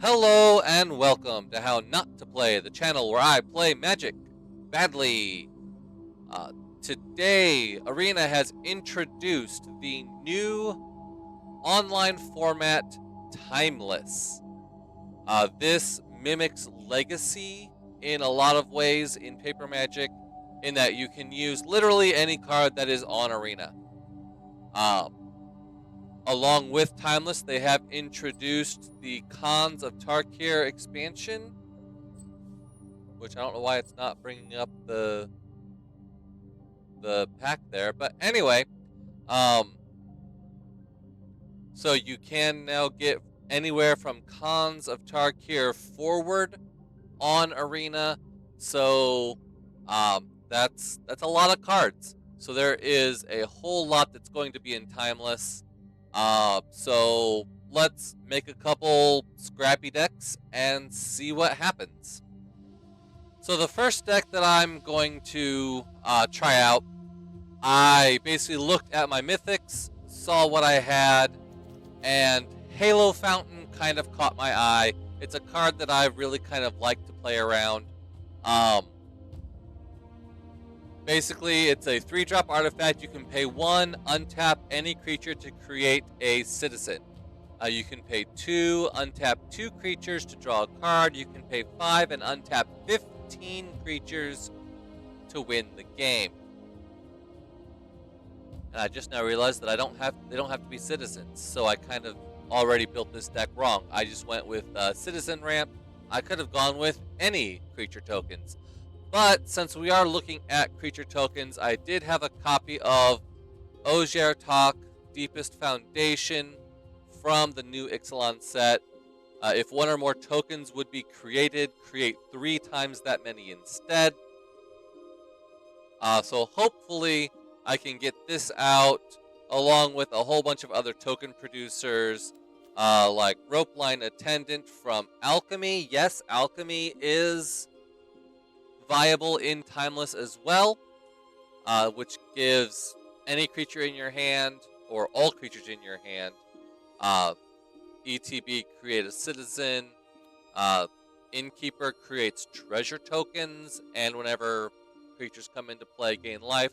Hello and welcome to How Not to Play, the channel where I play Magic badly. Uh, Today, Arena has introduced the new online format, Timeless. This mimics Legacy in a lot of ways in Paper Magic, in that you can use literally any card that is on Arena. Um, Along with Timeless, they have introduced the Cons of Tarkir expansion, which I don't know why it's not bringing up the pack there. But anyway, so you can now get anywhere from Cons of Tarkir forward on Arena. So that's a lot of cards. So there is a whole lot that's going to be in Timeless. So let's make a couple scrappy decks and see what happens. So the first deck that I'm going to try out, I basically looked at my mythics, saw what I had, and Halo Fountain kind of caught my eye. It's a card that I really kind of like to play around. Basically, it's a 3-drop artifact. You can pay 1, untap any creature to create a citizen. You can pay 2, untap 2 creatures to draw a card. You can pay 5 and untap 15 creatures to win the game. And I just now realized that they don't have to be citizens, so I kind of already built this deck wrong. I just went with Citizen Ramp. I could have gone with any creature tokens. But since we are looking at creature tokens, I did have a copy of Talk Deepest Foundation from the new Ixalan set. If 1 or more tokens would be created, create 3 times that many instead. So hopefully I can get this out along with a whole bunch of other token producers, like Ropeline Attendant from Alchemy. Yes, Alchemy is viable in Timeless as well, which gives any creature in your hand, or all creatures in your hand, ETB create a citizen, Innkeeper creates treasure tokens, and whenever creatures come into play gain life.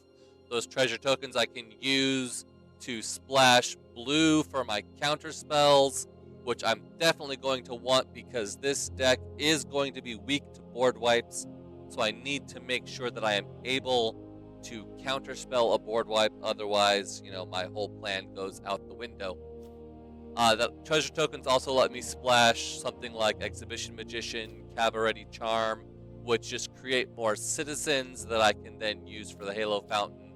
Those treasure tokens I can use to splash blue for my counter spells, which I'm definitely going to want because this deck is going to be weak to board wipes. So I need to make sure that I am able to counterspell a board wipe. Otherwise, my whole plan goes out the window. The treasure tokens also let me splash something like Exhibition Magician, Cabaret Charm, which just create more citizens that I can then use for the Halo Fountain,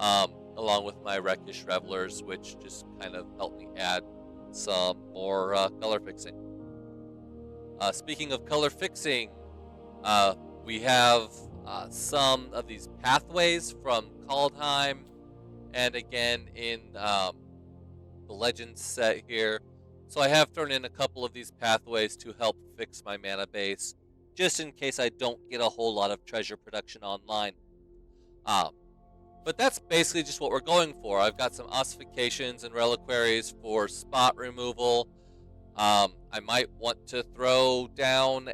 along with my Reckish Revelers, which just kind of help me add some more color fixing. Speaking of color fixing, we have some of these pathways from Kaldheim, and again in the Legends set here. So I have thrown in a couple of these pathways to help fix my mana base, just in case I don't get a whole lot of treasure production online. But that's basically just what we're going for. I've got some ossifications and reliquaries for spot removal. I might want to throw down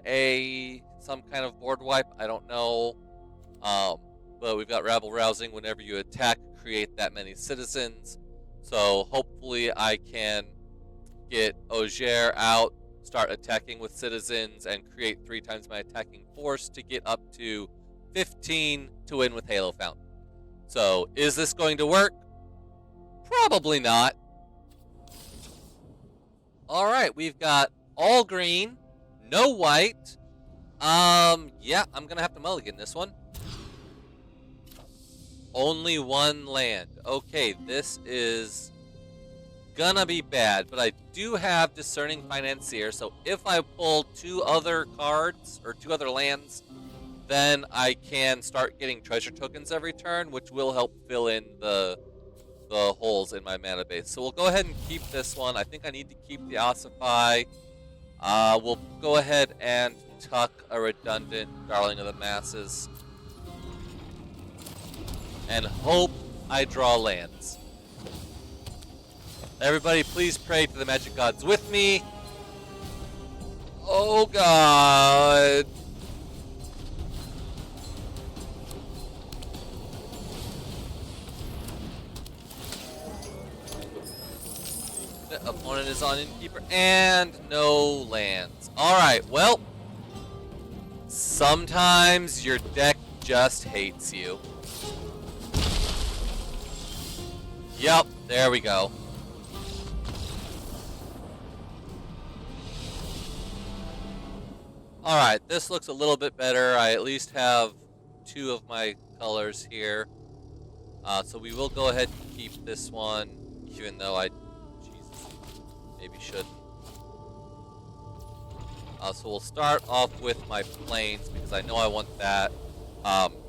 some kind of board wipe. I don't know. But we've got Rabble Rousing. Whenever you attack, create that many citizens. So hopefully I can get Auger out, start attacking with citizens, and create 3 times my attacking force to get up to 15 to win with Halo Fountain. So is this going to work? Probably not. Alright, we've got all green, no white. Yeah, I'm gonna have to mulligan this one. Only 1 land. Okay, this is gonna be bad, but I do have Discerning Financier, so if I pull 2 other cards, or 2 other lands, then I can start getting treasure tokens every turn, which will help fill in the holes in my mana base. So we'll go ahead and keep this one. I think I need to keep the Ossify. We'll go ahead and tuck a redundant Darling of the Masses, and hope I draw lands. Everybody, please pray to the magic gods with me. Oh god. The opponent is on Innkeeper and no lands. Alright, well. Sometimes your deck just hates you. Yep, there we go. Alright, this looks a little bit better. I at least have 2 of my colors here. So we will go ahead and keep this one, even though I maybe shouldn't. So we'll start off with my plains because I know I want that.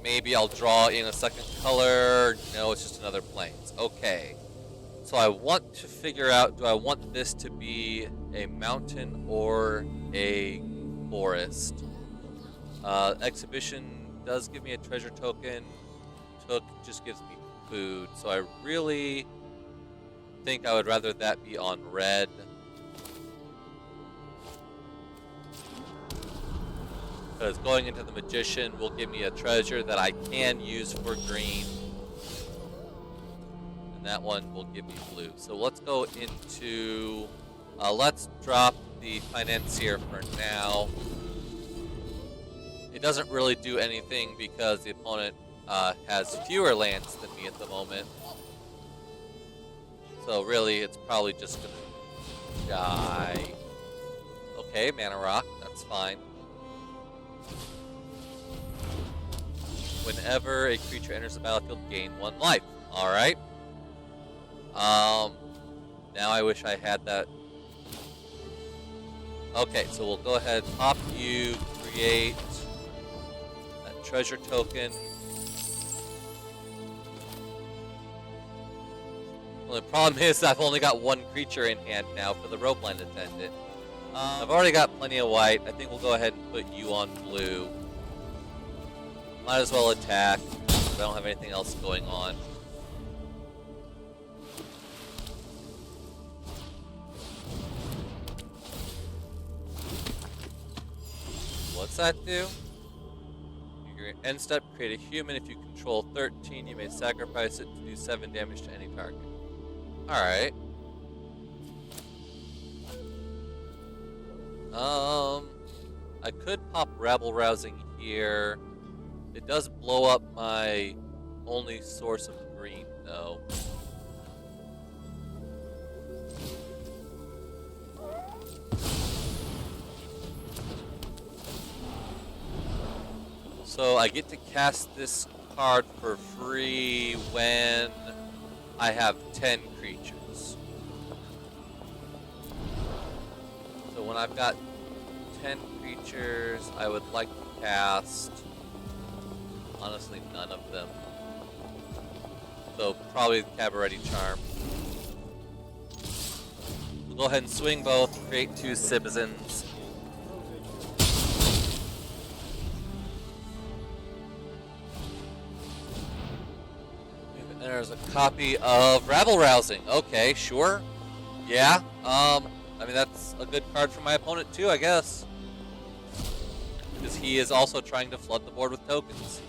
Maybe I'll draw in a second color. No, it's just another plains. Okay. So I want to figure out, do I want this to be a mountain or a forest? Exhibition does give me a treasure token. Took just gives me food. So I really think I would rather that be on red. Because going into the Magician will give me a treasure that I can use for green. And that one will give me blue. So let's go into... let's drop the Financier for now. It doesn't really do anything because the opponent has fewer lands than me at the moment. So really, it's probably just going to die. Okay, Mana Rock, that's fine. Whenever a creature enters the battlefield, gain 1 life. Alright. Now I wish I had that. Okay, so we'll go ahead, pop you, create that treasure token. Well, the problem is I've only got 1 creature in hand now for the Ropeline Attendant. I've already got plenty of white. I think we'll go ahead and put you on blue. Might as well attack. I don't have anything else going on. What's that do? Your end step, create a human. If you control 13, you may sacrifice it to do 7 damage to any target. Alright. I could pop Rabble Rousing here. It does blow up my only source of green, though. So I get to cast this card for free when I have 10 creatures. So when I've got 10 creatures, I would like to cast... honestly, none of them. So probably the Cabaretti Charm. We'll go ahead and swing both, create 2 Citizens. And there's a copy of Rabble Rousing. Okay, sure. Yeah, I mean, that's a good card for my opponent too, I guess. Because he is also trying to flood the board with tokens.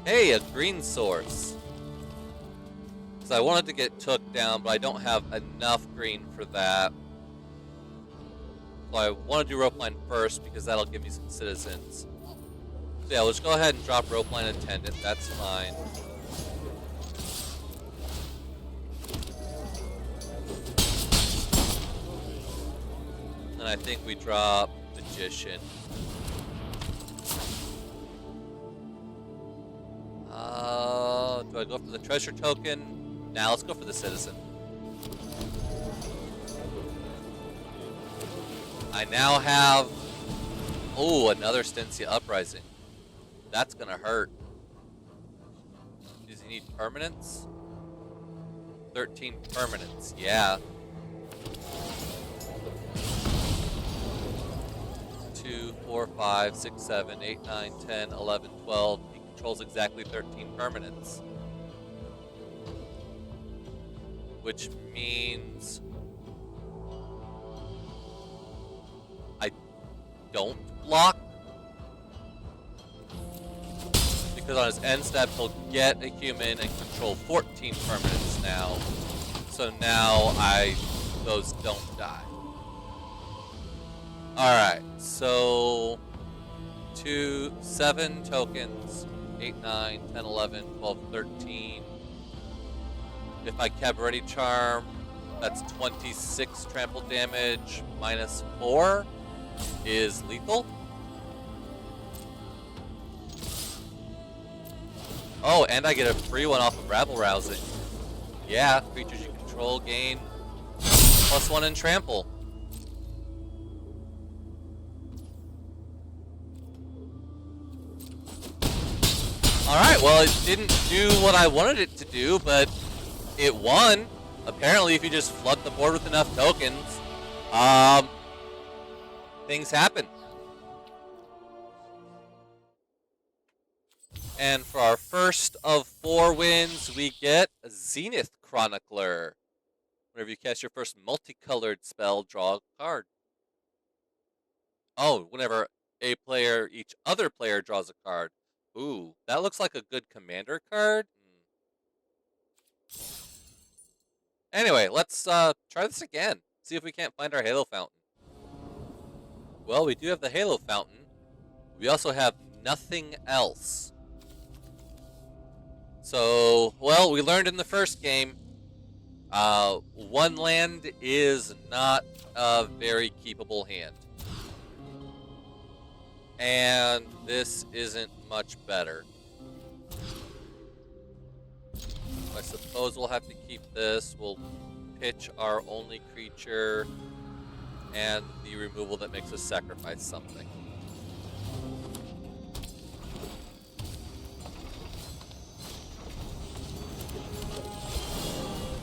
Hey, a green source. Because I wanted to get took down, but I don't have enough green for that. So I want to do Ropeline first, because that'll give me some citizens. So yeah, let's go ahead and drop Ropeline Attendant, that's fine. And I think we drop Magician. Do I go for the treasure token? Nah, let's go for the citizen. I now have... oh, another Stensia Uprising. That's gonna hurt. Does he need permanents? 13 permanents, yeah. 2, 4, 5, 6, 7, 8, 9, 10, 11, 12. He controls exactly 13 permanents. which means I don't block. Because on his end step, he'll get a human and control 14 permanents now. So now those don't die. Alright, so 7 tokens, 8, 9, 10, 11, 12, 13. If I Cabaret Charm, that's 26 trample damage, minus 4 is lethal. Oh, and I get a free one off of Rabble Rousing. Yeah, creatures you control gain +1 in trample. Alright, well, it didn't do what I wanted it to do, but it won. Apparently, if you just flood the board with enough tokens, things happen. And for our first of 4 wins, we get a Zenith Chronicler. Whenever you cast your first multicolored spell, draw a card. Oh, whenever each other player draws a card. Ooh, that looks like a good commander card. Anyway, let's try this again. See if we can't find our Halo Fountain. Well, we do have the Halo Fountain. We also have nothing else. So, well, we learned in the first game, 1 land is not a very keepable hand. And this isn't much better. I suppose we'll have to keep this. We'll pitch our only creature and the removal that makes us sacrifice something.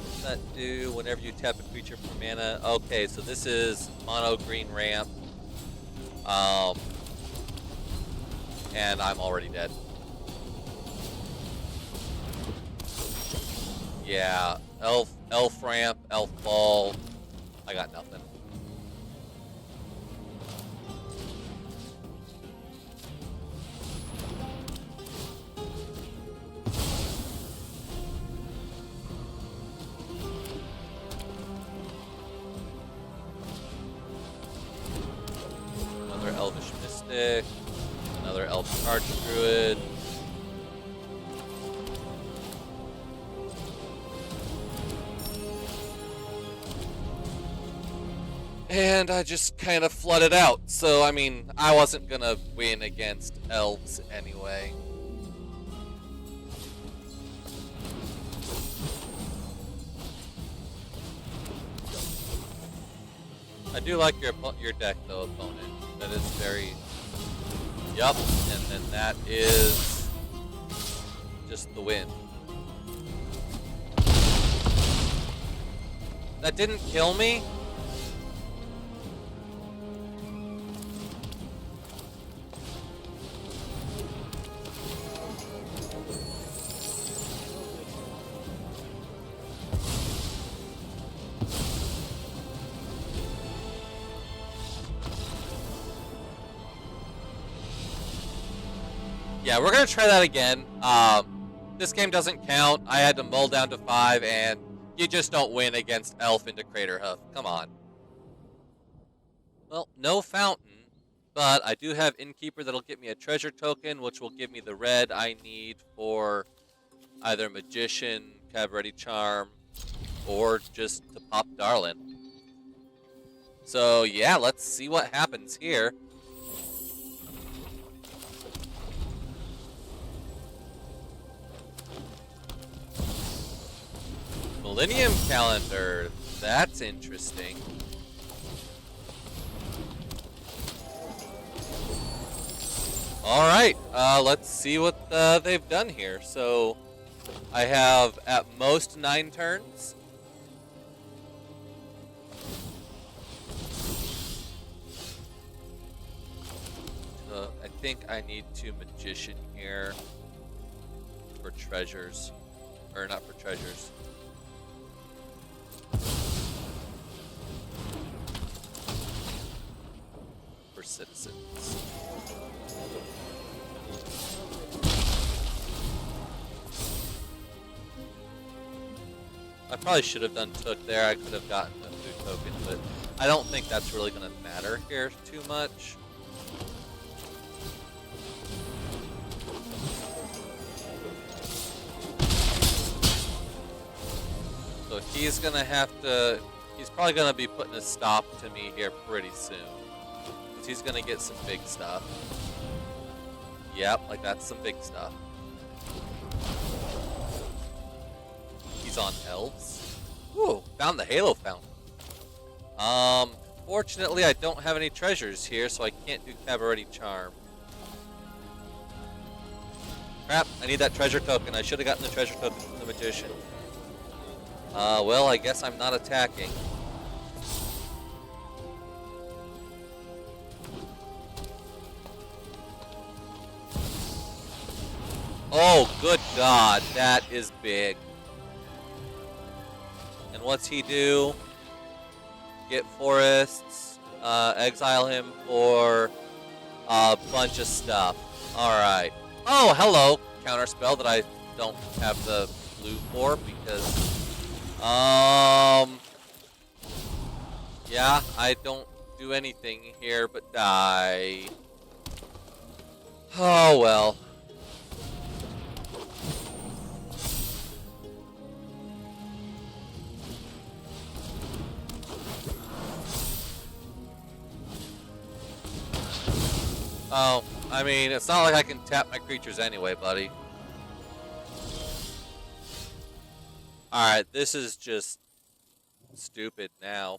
What's that do? Whenever you tap a creature for mana. Okay, so this is mono green ramp. And I'm already dead. Yeah, elf ramp, elf ball. I got nothing. Another elvish mystic. Another elf archdruid. And I just kind of flooded out. So, I mean, I wasn't gonna win against elves anyway. I do like your deck, though, opponent. That is very... Yup, and then that is just the win. That didn't kill me. Yeah, we're gonna try that again. This game doesn't count. I had to mull down to 5, and you just don't win against Elf into Craterhoof. Come on. Well, no fountain, but I do have Innkeeper that'll get me a treasure token, which will give me the red I need for either Magician, Cabaret Charm, or just to pop Darlin. So yeah, let's see what happens here. Millennium Calendar, that's interesting. Alright, let's see what they've done here. So, I have at most 9 turns. I think I need to Magician here for treasures. Or not for treasures. Citizens. I probably should have done Took there. I could have gotten a food token, but I don't think that's really going to matter here too much. So he's going to have to... He's probably going to be putting a stop to me here pretty soon. Because he's going to get some big stuff. Yep, like that's some big stuff. He's on elves. Ooh, found the Halo Fountain. Fortunately I don't have any treasures here, so I can't do Cabaretti Charm. Crap, I need that treasure token. I should have gotten the treasure token from the Magician. Well, I guess I'm not attacking. Oh, good God, that is big. And what's he do? Get forests, exile him for a bunch of stuff. Alright. Oh, hello, counterspell that I don't have the blue for because... Yeah, I don't do anything here but die. Oh, well. Oh, I mean, it's not like I can tap my creatures anyway, buddy. Alright, this is just stupid now.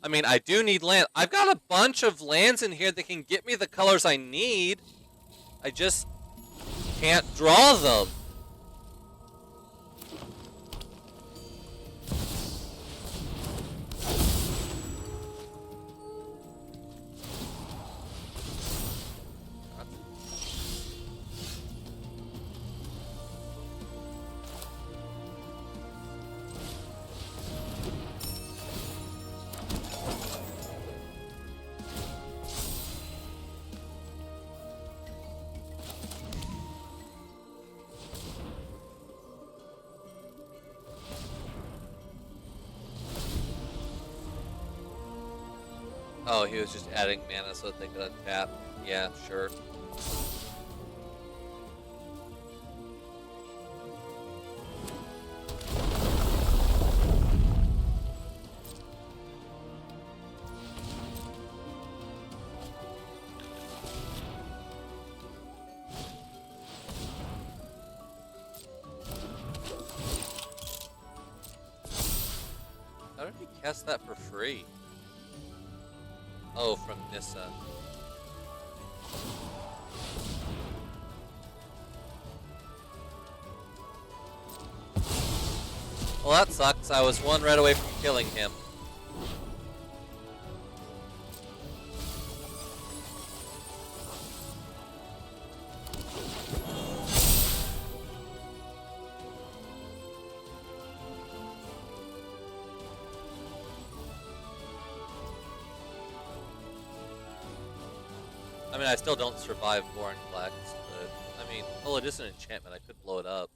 I mean, I do need land. I've got a bunch of lands in here that can get me the colors I need. I just can't draw them. Oh, he was just adding mana so that they could untap. Yeah, sure. How did he cast that for free? Oh, from Nissa. Well, that sucks. I was one red away from killing him. I mean, I still don't survive Vorinclex, but, I mean, well, it is an enchantment. I could blow it up.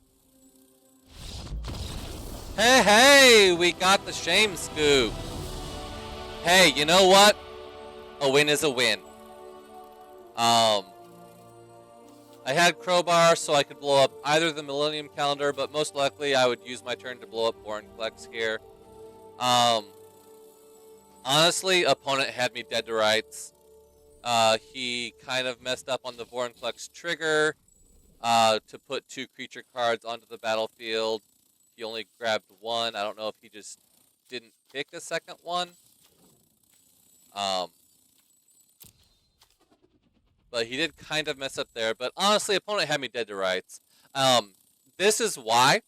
Hey, hey! We got the shame scoop! Hey, you know what? A win is a win. I had Crowbar so I could blow up either the Millennium Calendar, but most likely I would use my turn to blow up Vorinclex here. Honestly, opponent had me dead to rights. He kind of messed up on the Vorinclex trigger to put 2 creature cards onto the battlefield. He only grabbed 1. I don't know if he just didn't pick a second one. But he did kind of mess up there. But honestly, opponent had me dead to rights. This is why,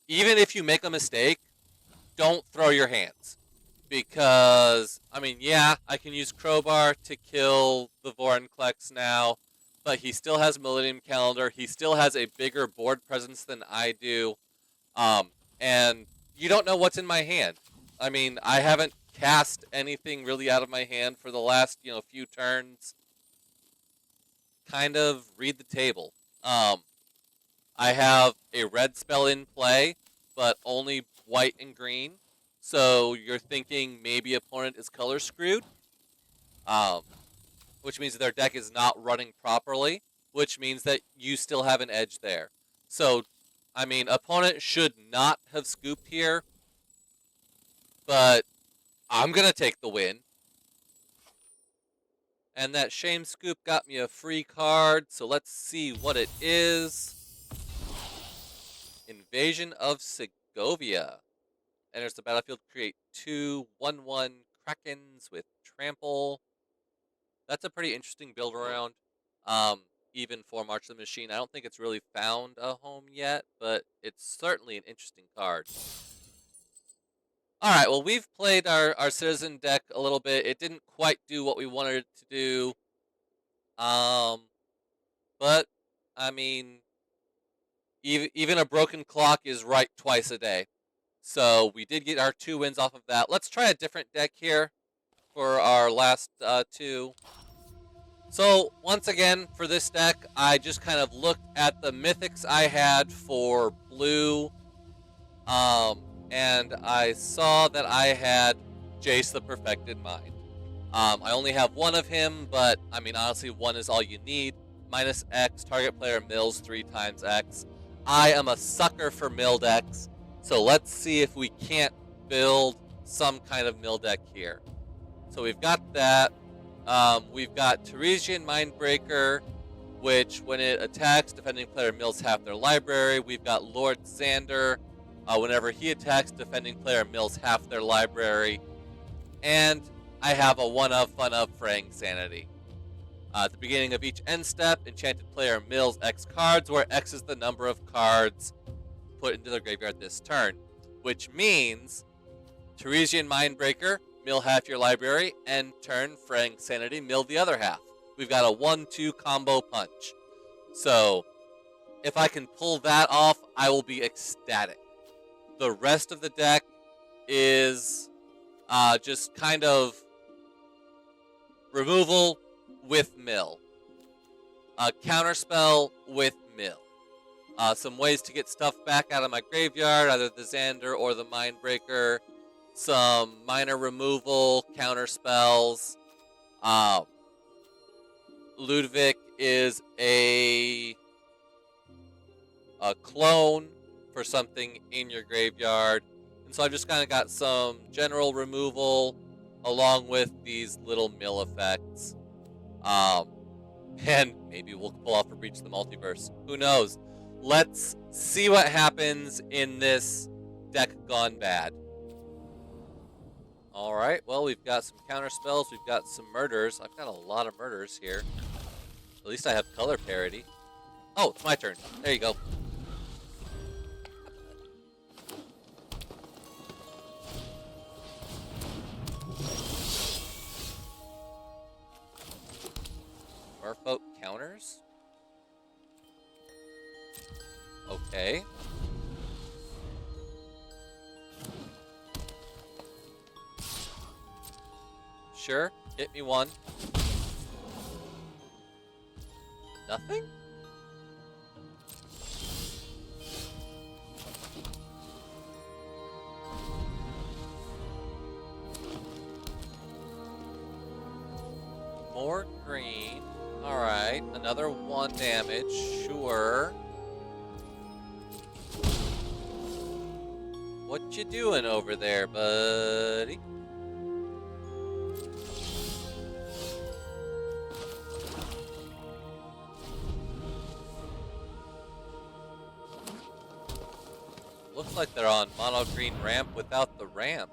even if you make a mistake, don't throw your hands. Because, I mean, yeah, I can use Crowbar to kill the Vorinclex now, but he still has Millennium Calendar. He still has a bigger board presence than I do. And you don't know what's in my hand. I mean, I haven't cast anything really out of my hand for the last, few turns. kind of read the table. I have a red spell in play, but only white and green. So you're thinking maybe opponent is color screwed, which means their deck is not running properly, which means that you still have an edge there. So, I mean, opponent should not have scooped here, but I'm going to take the win. And that shame scoop got me a free card, so let's see what it is. Invasion of Segovia. Enters the battlefield, create 2 1/1 Krakens with trample. That's a pretty interesting build around. Even for March of the Machine. I don't think it's really found a home yet, but it's certainly an interesting card. Alright, well, we've played our Citizen deck a little bit. It didn't quite do what we wanted it to do. But, I mean, even a broken clock is right twice a day. So we did get our 2 wins off of that. Let's try a different deck here for our last 2. So, once again, for this deck, I just kind of looked at the mythics I had for blue, and I saw that I had Jace the Perfected Mind. I only have 1 of him, but, I mean, honestly, 1 is all you need. Minus X, target player mills 3 times X. I am a sucker for mill decks, so let's see if we can't build some kind of mill deck here. So we've got that. We've got Teresian Mindbreaker, which when it attacks, defending player mills half their library. We've got Lord Xander. Whenever he attacks, defending player mills half their library. And I have a 1-of, fun-of Fraying Sanity. At the beginning of each end step, enchanted player mills X cards, where X is the number of cards put into their graveyard this turn. Which means Teresian Mindbreaker, mill half your library, and turn Fraying Sanity, mill the other half. We've got a 1-2 combo punch. So, if I can pull that off, I will be ecstatic. The rest of the deck is just kind of removal with mill. Counterspell with mill. Some ways to get stuff back out of my graveyard, either the Xander or the Mindbreaker. Some minor removal, counter spells. Ludwig is a clone for something in your graveyard. And so I've just kind of got some general removal along with these little mill effects. And maybe we'll pull off a Breach of the Multiverse. Who knows? Let's see what happens in this deck gone bad. Alright, well, we've got some counter spells, we've got some murders. I've got a lot of murders here. At least I have color parity. Oh, it's my turn. There you go. Merfolk counters? Okay. Sure, hit me 1. Nothing? More green. Alright, another 1 damage, sure. What you doing over there, buddy? Looks like they're on mono green ramp without the ramp.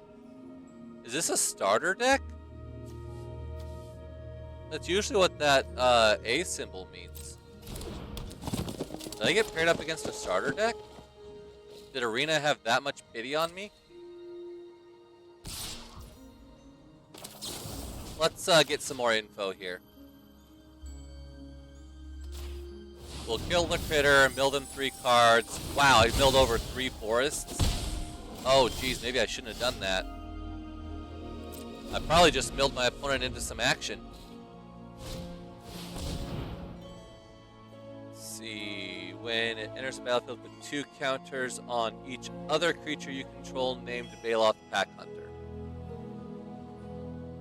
Is this a starter deck? That's usually what that A symbol means. Did I get paired up against a starter deck? Did Arena have that much pity on me? Let's get some more info here. We'll kill the critter, mill them 3 cards. Wow, I milled over 3 forests. Oh, geez, maybe I shouldn't have done that. I probably just milled my opponent into some action. When it enters the battlefield with 2 counters on each other creature you control named Baloth Pack Hunter.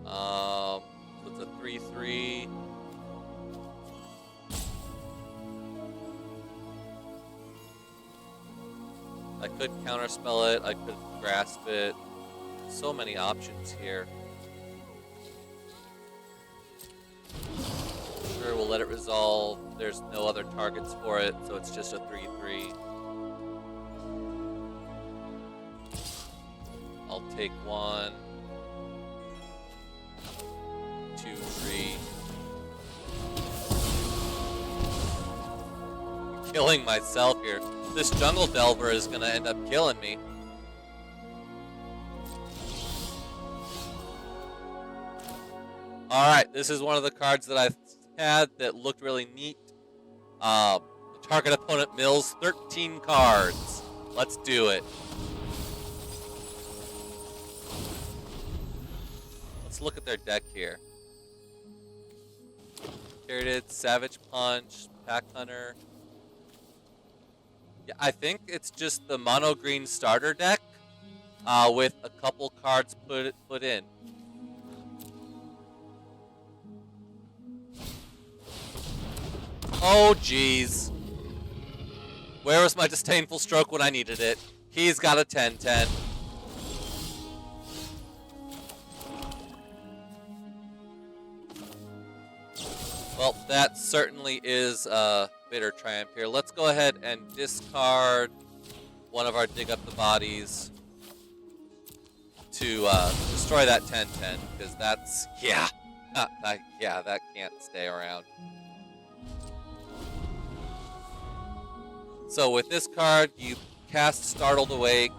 So it's a 3/3. I could counterspell it, I could grasp it. So many options here. Sure, we'll let it resolve. There's no other targets for it, so it's just a 3/3. I'll take 1, 2, 3. I'm killing myself here. This Jungle Delver is gonna end up killing me. Alright, this is one of the cards that I had that looked really neat. The target opponent mills 13 cards. Let's do it. Let's look at their deck here. Spirited, Savage Punch, Pack Hunter. Yeah, I think it's just the mono green starter deck with a couple cards put in. Oh, jeez. Where was my disdainful stroke when I needed it? He's got a 10/10. Well, that certainly is a bitter triumph here. Let's go ahead and discard one of our Dig Up the Bodies to destroy that 10/10, because that's, yeah, that can't stay around. So with this card, you cast Startled Awake,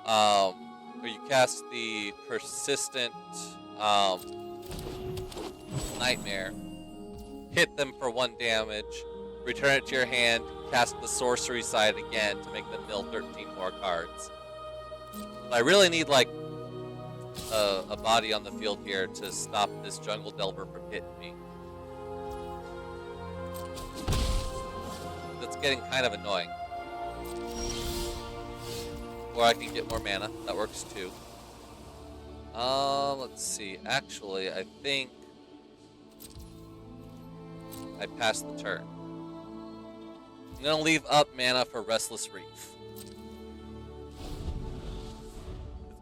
or you cast the Persistent Nightmare, hit them for 1 damage, return it to your hand, cast the sorcery side again to make them mill 13 more cards. But I really need like a body on the field here to stop this Jungle Delver from hitting me. That's getting kind of annoying. Or I can get more mana. That works too. Let's see. Actually, I think I passed the turn. I'm gonna leave up mana for Restless Reef.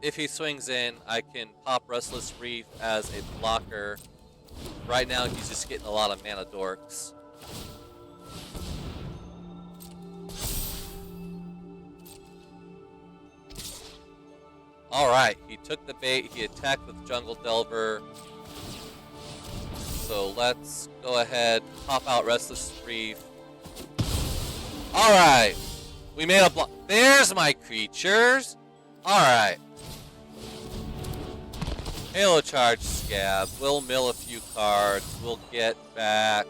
If he swings in, I can pop Restless Reef as a blocker. Right now, he's just getting a lot of mana dorks. Alright, he took the bait, he attacked with Jungle Delver. So let's go ahead, pop out Restless Reef. Alright, we made a block. There's my creatures. Alright. Halo Charge Scab. We'll mill a few cards. We'll get back.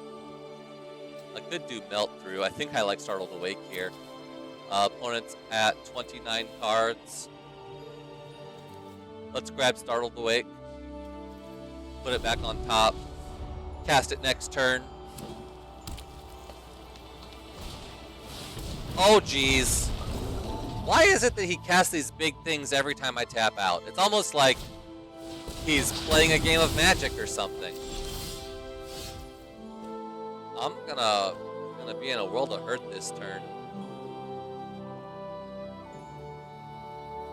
I could do Melt Through. I think I like Startled Awake here. Opponent's at 29 cards. Let's grab Startled Awake. Put it back on top. Cast it next turn. Oh, jeez. Why is it that he casts these big things every time I tap out? It's almost like he's playing a game of Magic or something. I'm gonna be in a world of hurt this turn.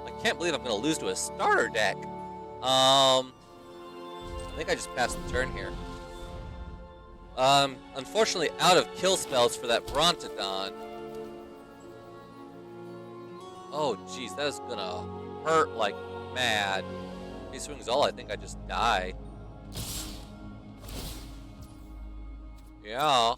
I can't believe I'm gonna lose to a starter deck. I think I just passed the turn here. Unfortunately out of kill spells for that Brontodon. Oh jeez, that is gonna hurt like mad. If he swings all, I think I just die. Yeah.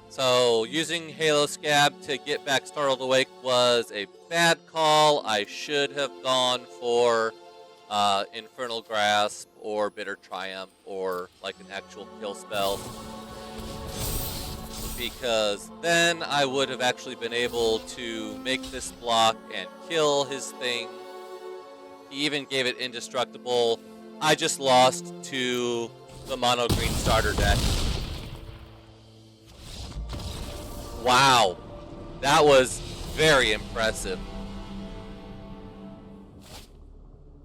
So, using Halo Scab to get back Startled Awake was a bad call. I should have gone for Infernal Grasp or Bitter Triumph or like an actual kill spell. Because then I would have actually been able to make this block and kill his thing. He even gave it indestructible. I just lost to the mono green starter deck. Wow, that was very impressive.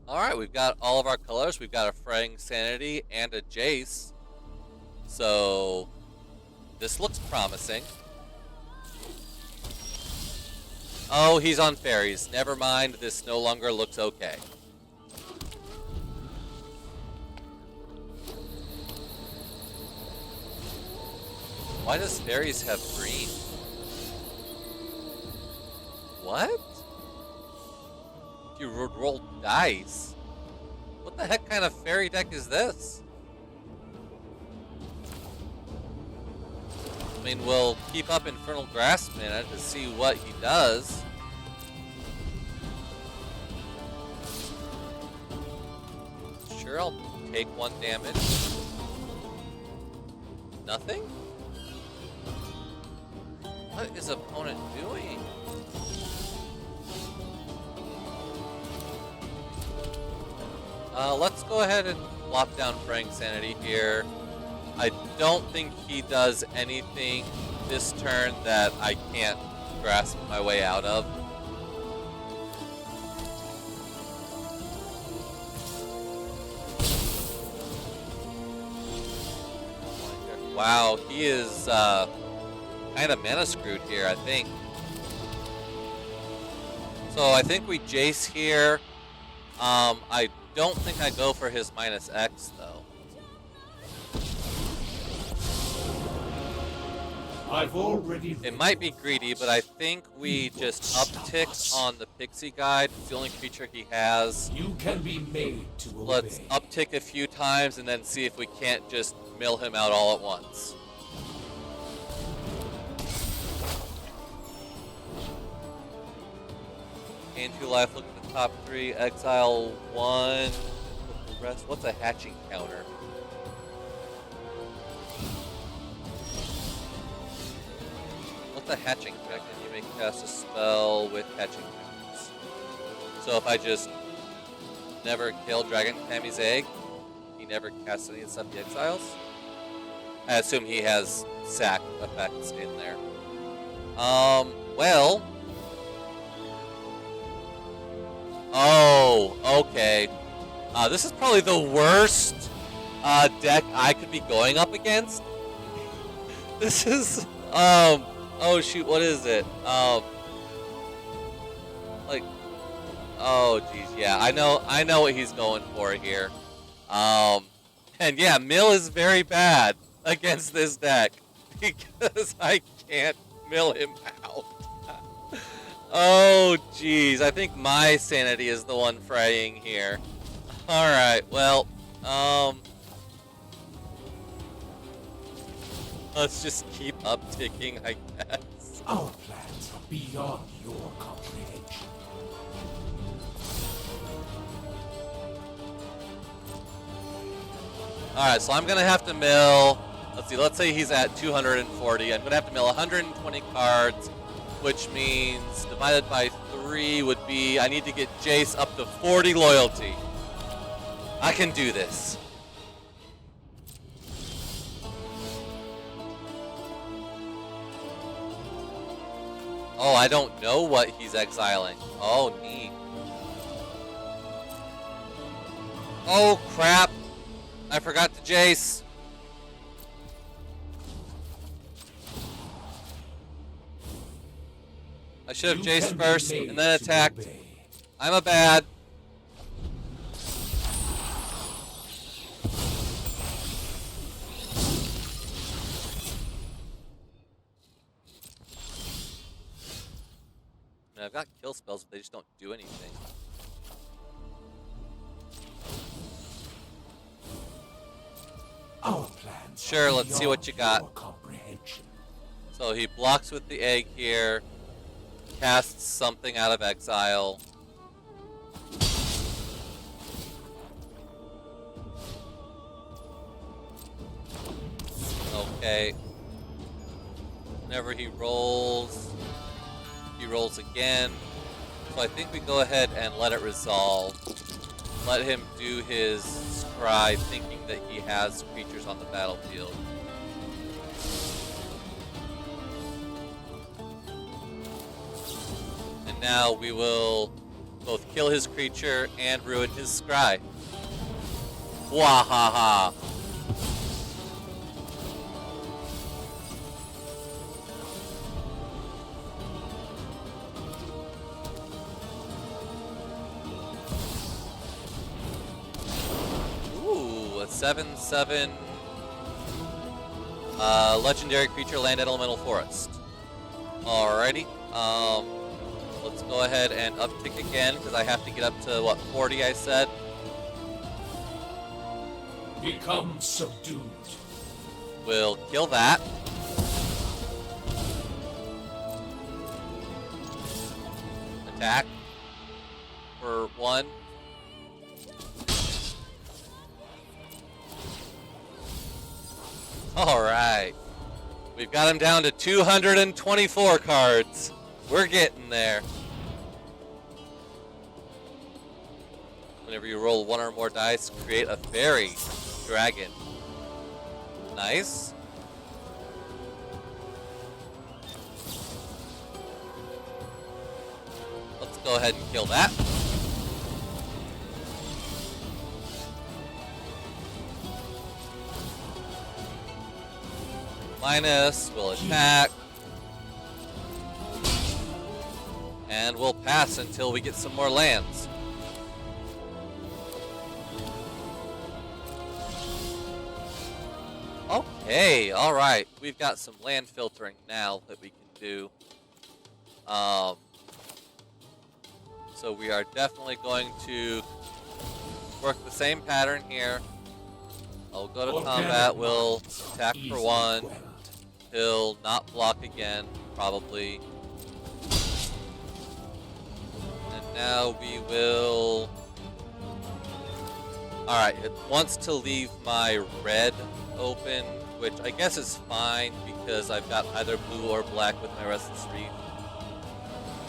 Alright, we've got all of our colors. We've got a Fraying Sanity and a Jace. So, this looks promising. Oh, he's on fairies. Never mind, this no longer looks okay. Why does fairies have green? What? You roll dice? What the heck kind of fairy deck is this? I mean, we'll keep up Infernal Grassman to see what he does. Sure, I'll take 1 damage. Nothing? What is opponent doing? Let's go ahead and lock down Fraying Sanity here. I don't think he does anything this turn that I can't grasp my way out of. Wow, he is kind of mana screwed here, I think. So I think we Jace here. I don't think I go for his -X though. It might be greedy, but I think we just uptick on the Pixie Guide. It's the only creature he has. You can be made to obey. Let's uptick a few times and then see if we can't just mill him out all at once. Gain 2 life, look at the top 3, exile 1. With the rest, what's a hatching counter? What's a hatching counter? You may cast a spell with hatching counters. So if I just never kill Dragon Tammy's egg, he never casts any of the stuff he exiles? I assume he has sack effects in there. Well. Oh, okay. This is probably the worst deck I could be going up against. This is, oh shoot, what is it? Like, oh geez, yeah, I know what he's going for here. And yeah, mill is very bad against this deck because I can't mill him out. Oh geez, I think my sanity is the one fraying here. Alright, well, let's just keep upticking, I guess. Our plans are beyond your comprehension. Alright, so I'm gonna have to mill, let's see, let's say he's at 240. I'm gonna have to mill 120 cards, which means divided by 3 would be, I need to get Jace up to 40 loyalty. I can do this. Oh, I don't know what he's exiling. Oh, neat. Oh, crap. I forgot to Jace. I should have Jace first and then attacked. I'm a bad. I mean, I've got kill spells, but they just don't do anything. Our plans sure, let's see what you got. Comprehension. So he blocks with the egg here, casts something out of exile. Okay. Whenever he rolls again. So I think we go ahead and let it resolve. let him do his scry, thinking that he has creatures on the battlefield. And now we will both kill his creature and ruin his scry. Wahaha! Ooh, a 7/7 legendary creature land elemental forest. Alrighty. Let's go ahead and uptick again because I have to get up to what, 40 I said. Become subdued. We'll kill that. Attack for 1. Alright. We've got him down to 224 cards. We're getting there. Whenever you roll 1 or more dice, create a fairy dragon. Nice. Let's go ahead and kill that. Minus, we'll attack. And we'll pass until we get some more lands. Okay, alright. We've got some land filtering now that we can do. So we are definitely going to work the same pattern here. I'll go to combat, we'll attack for 1. He'll not block again, probably. And now we will... Alright, it wants to leave my red open, which I guess is fine because I've got either blue or black with my Restless Reef.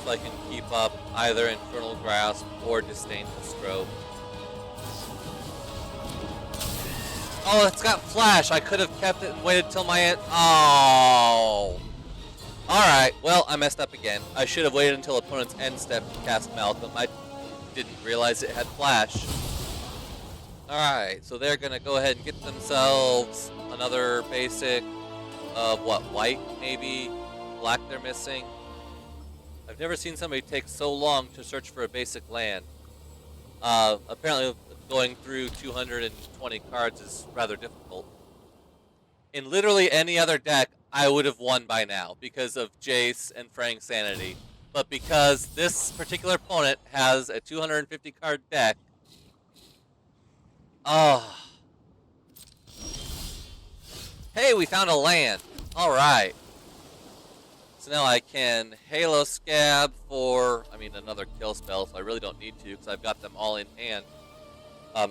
So I can keep up either Infernal Grasp or Disdainful Stroke. Oh, it's got Flash. I could have kept it and waited till my end. Oh. Alright, well, I messed up again. I should have waited until opponent's end step to cast Malcolm. I didn't realize it had Flash. Alright, so they're going to go ahead and get themselves another basic of what, white maybe? Black they're missing. I've never seen somebody take so long to search for a basic land. Apparently going through 220 cards is rather difficult. In literally any other deck, I would have won by now because of Jace and Fraying Sanity. But because this particular opponent has a 250 card deck, hey, we found a land. Alright. So now I can Halo Scab for, another kill spell, so I really don't need to because I've got them all in hand.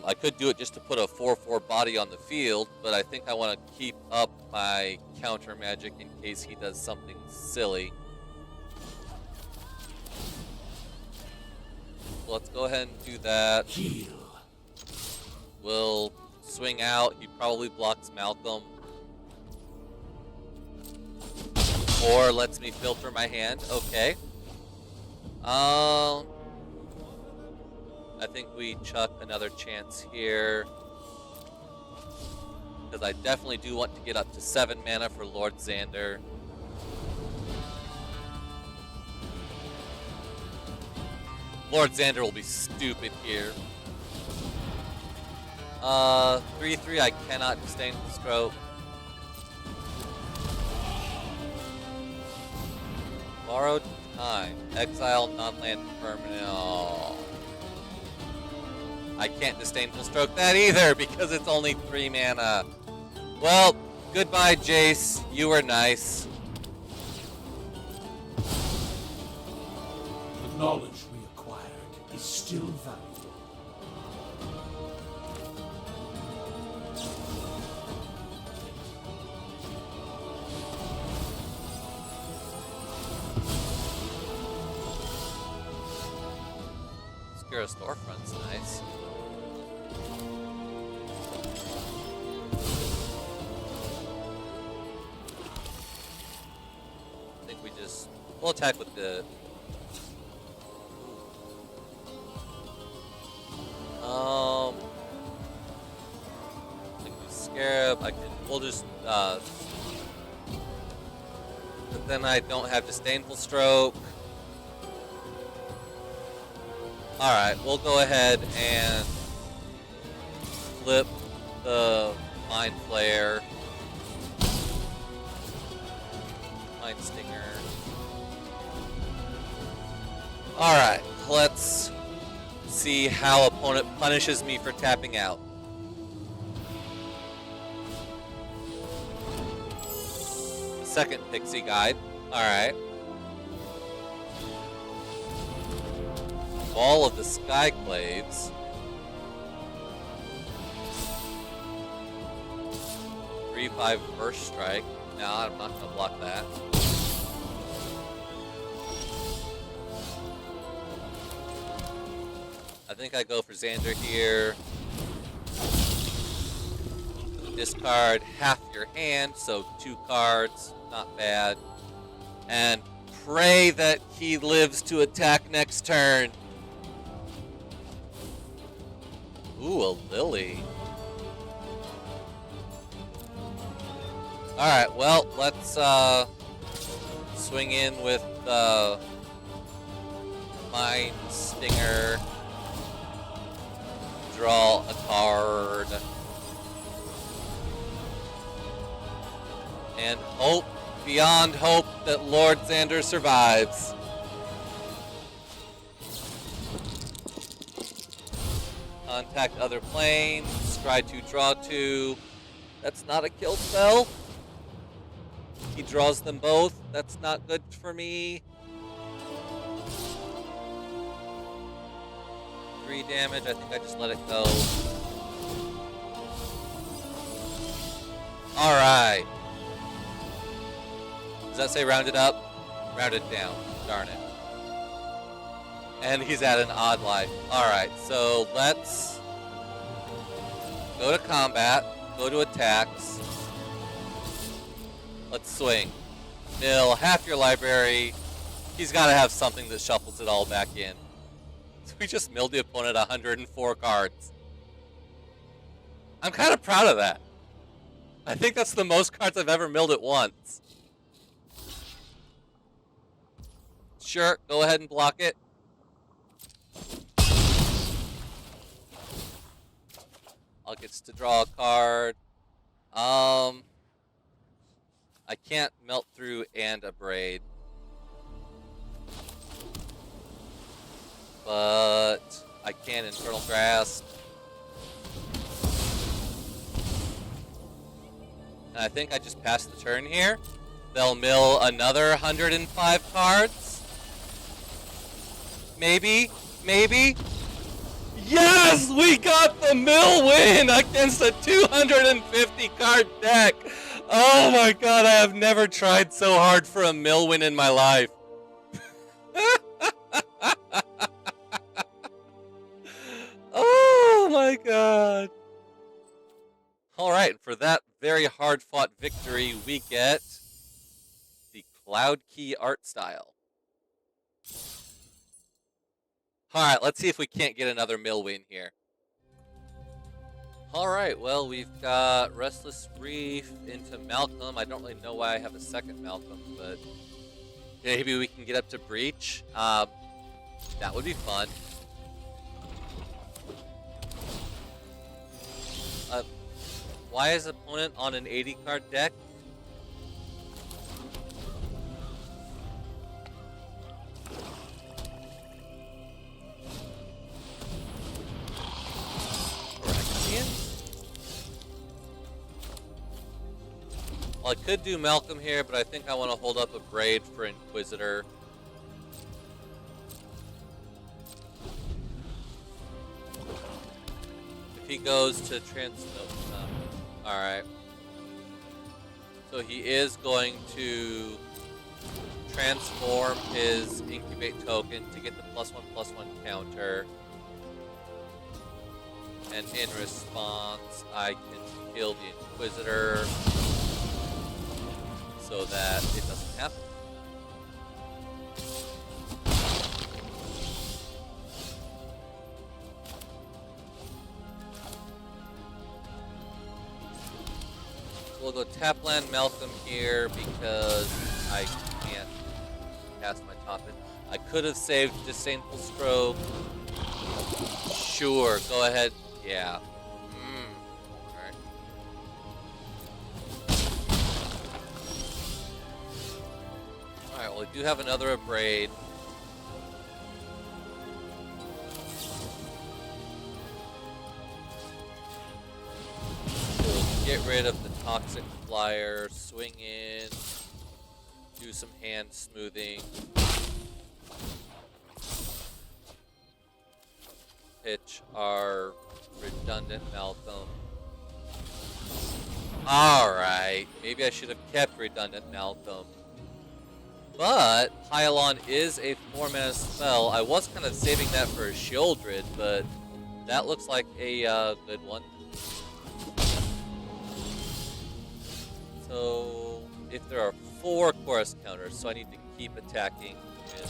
I could do it just to put a 4/4 body on the field, but I think I want to keep up my counter magic in case he does something silly. So let's go ahead and do that. Heal. We'll swing out. He probably blocks Malcolm. Or lets me filter my hand. Okay. I think we chuck another chance here. Because I definitely do want to get up to 7 mana for Lord Xander. Lord Xander will be stupid here. 3/3, I cannot Disdainful Stroke. Borrowed Time. Exile non-land permanent. Oh. I can't Disdainful Stroke that either because it's only 3 mana. Well, goodbye, Jace. You were nice. The knowledge we acquired is still valuable. Secure Storefront's nice. we'll attack with the. Like the scarab, we'll just, but then I don't have disdainful stroke. Alright, we'll go ahead and flip the Mind Flare. Mind Stinger. Alright, let's see how opponent punishes me for tapping out. Second Pixie Guide. Alright. Ball of the Skyclaves. 3/5 First Strike. No, I'm not gonna block that. I think I go for Xander here. Discard half your hand, so 2 cards. Not bad. And pray that he lives to attack next turn. Ooh, a Lily. Alright, well, let's swing in with Mind Stinger. Draw a card. And hope, beyond hope, that Lord Xander survives. Contact other planes. Scry 2, draw 2. That's not a kill spell. He draws them both. That's not good for me. 3 damage. I think I just let it go. Alright. Does that say rounded up? Rounded down. Darn it. And he's at an odd life. Alright, so let's go to combat. Go to attacks. Let's swing. Mill half your library. He's got to have something that shuffles it all back in. So we just milled the opponent 104 cards. I'm kind of proud of that. I think that's the most cards I've ever milled at once. Sure, go ahead and block it. I'll get to draw a card. I can't melt through and abrade. But I can Infernal Grasp. And I think I just passed the turn here. They'll mill another 105 cards. Maybe. Maybe. Yes! We got the mill win against a 250 card deck! Oh my god, I have never tried so hard for a mill win in my life. Oh my god. Alright, for that very hard fought victory, we get the Cloud Key art style. Alright, let's see if we can't get another mill win here. Alright, well, we've got Restless Reef into Malcolm. I don't really know why I have a second Malcolm, but maybe we can get up to Breach. That would be fun. Why is opponent on an 80 card deck? Well, I could do Malcolm here, but I think I want to hold up a Braid for Inquisitor. If he goes to alright. So he is going to transform his Incubate token to get the +1/+1 counter. And in response, I can kill the Inquisitor so that it doesn't happen. go Tapland Malcolm here because I can't cast my top-in. I could have saved Disdainful Stroke. Sure, go ahead. Yeah. Alright. Alright, well, we do have another Abrade. Get rid of the Toxic Flyer, swing in, do some hand smoothing, pitch our redundant Malcolm. Alright, maybe I should have kept redundant Malcolm. But Pylon is a 4-mana spell. I was kind of saving that for a Shieldred, but that looks like a good one. So, if there are 4 chorus counters, so I need to keep attacking. And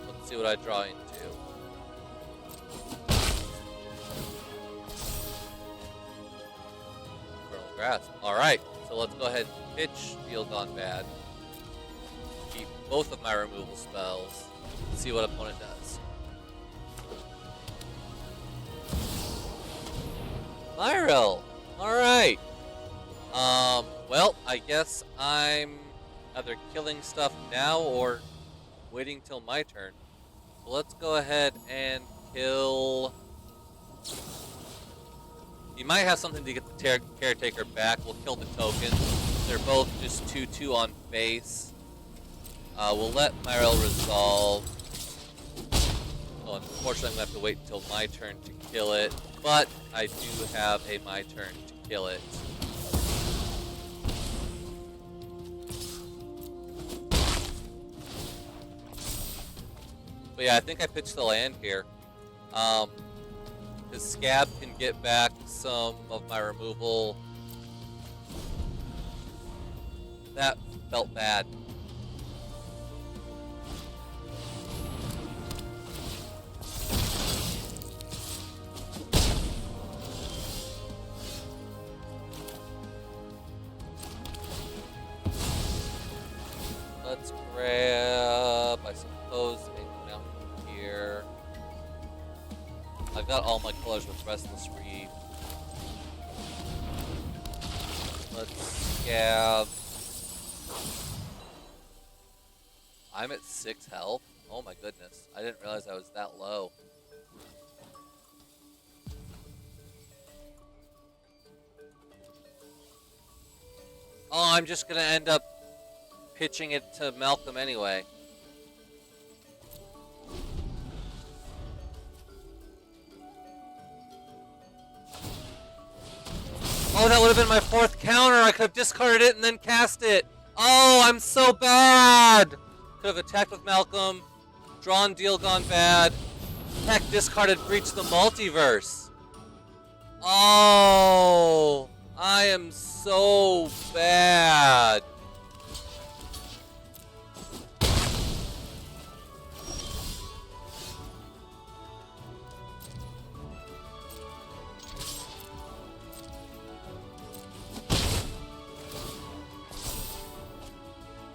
let's see what I draw into. Infernal Grasp. Alright, so let's go ahead and pitch Feel Gone Bad. Keep both of my removal spells. See what opponent does. Myrel! Alright. Well, I guess I'm either killing stuff now or waiting till my turn. So let's go ahead and kill... You might have something to get the Caretaker back. We'll kill the token. They're both just 2/2 on face. We'll let Myrel resolve. Oh, unfortunately, I'm going to have to wait until my turn to kill it. But I do have a my turn to kill it. But yeah, I think I pitched the land here. The Scab can get back some of my removal. That felt bad. Let's grab, I suppose, a mountain here. I've got all my colors with Restless Reef. Let's scab. I'm at 6 health. Oh my goodness. I didn't realize I was that low. Oh, I'm just gonna end up pitching it to Malcolm anyway. Oh, that would have been my 4th counter. I could have discarded it and then cast it. Oh, I'm so bad. Could have attacked with Malcolm, drawn Deal Gone Bad, heck, discarded Breach the Multiverse. Oh, I am so bad.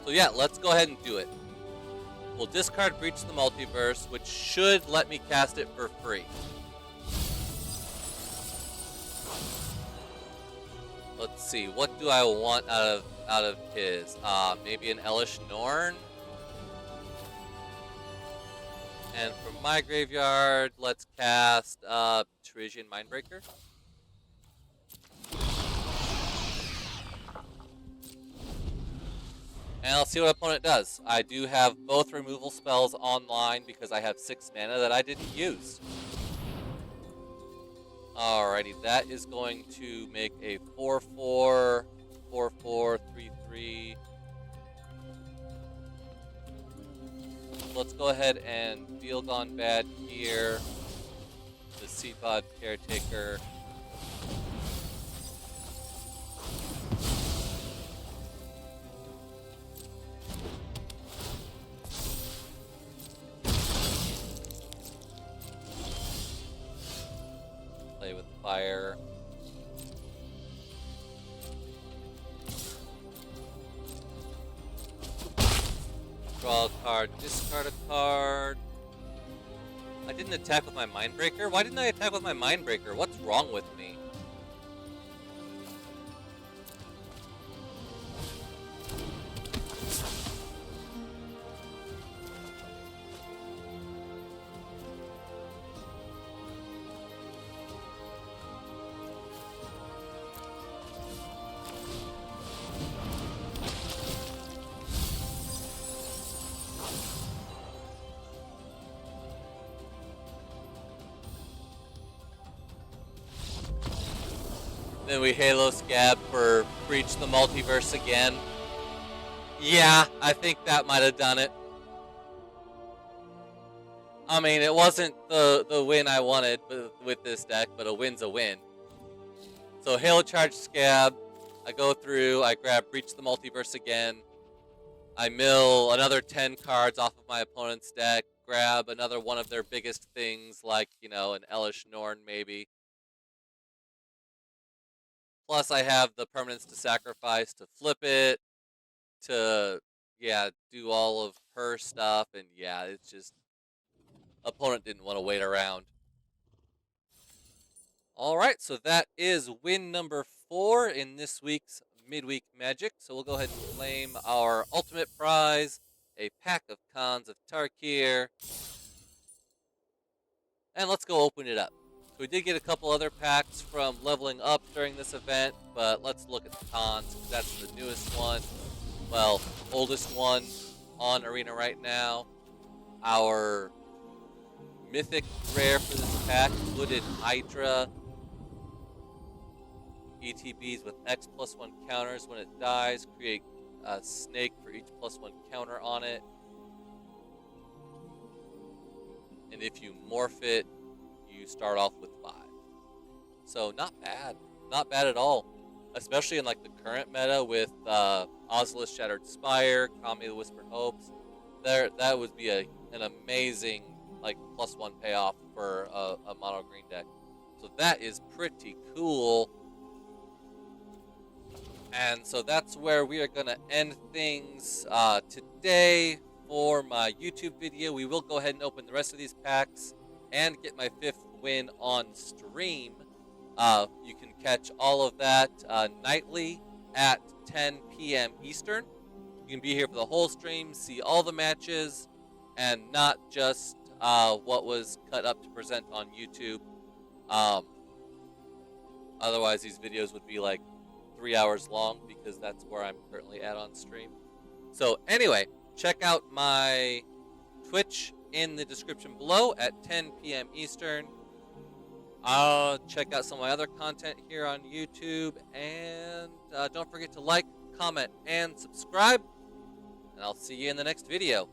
So yeah, let's go ahead and do it. We'll discard Breach the Multiverse, which should let me cast it for free. Let's see, what do I want out of his? Maybe an Elish Norn? And from my graveyard, let's cast Teresian Mindbreaker. And I'll see what opponent does. I do have both removal spells online because I have 6 mana that I didn't use. Alrighty, that is going to make a 4/4, 4/4, 3/3. Let's go ahead and Feel Gone Bad here. The Seedbod Caretaker. Play with fire. Draw a card, discard a card. I didn't attack with my Mindbreaker? Why didn't I attack with my Mindbreaker? What's wrong with me? Then we Halo Scab for Breach the Multiverse again. Yeah, I think that might have done it. I mean, it wasn't the win I wanted with this deck, but a win's a win. So Halo Charge Scab, I go through, I grab Breach the Multiverse again. I mill another 10 cards off of my opponent's deck, grab another one of their biggest things, like, you know, an Elish Norn maybe. Plus, I have the permanence to sacrifice to flip it, to, yeah, do all of her stuff, and yeah, it's just, opponent didn't want to wait around. Alright, so that is win number 4 in this week's Midweek Magic. So we'll go ahead and claim our ultimate prize, a pack of Cons of Tarkir. And let's go open it up. So we did get a couple other packs from leveling up during this event, but let's look at the Cons, because that's the newest one. Well, oldest one on Arena right now. Our mythic rare for this pack, Hooded Hydra. ETBs with X+1 counters. When it dies, create a snake for each +1 counter on it. And if you morph it, you start off with 5. So not bad. Not bad at all. Especially in like the current meta with Ozil's Shattered Spire, Kami the Whispered Hopes. That would be an amazing like +1 payoff for a mono green deck. So that is pretty cool. And so that's where we are going to end things today for my YouTube video. We will go ahead and open the rest of these packs and get my 5th win on stream. You can catch all of that nightly at 10 p.m. Eastern. You can be here for the whole stream, see all the matches, and not just what was cut up to present on YouTube. Otherwise, these videos would be like 3 hours long, because that's where I'm currently at on stream. So anyway, check out my Twitch in the description below at 10 p.m. Eastern. Check out some of my other content here on YouTube, and don't forget to like, comment, and subscribe, and I'll see you in the next video.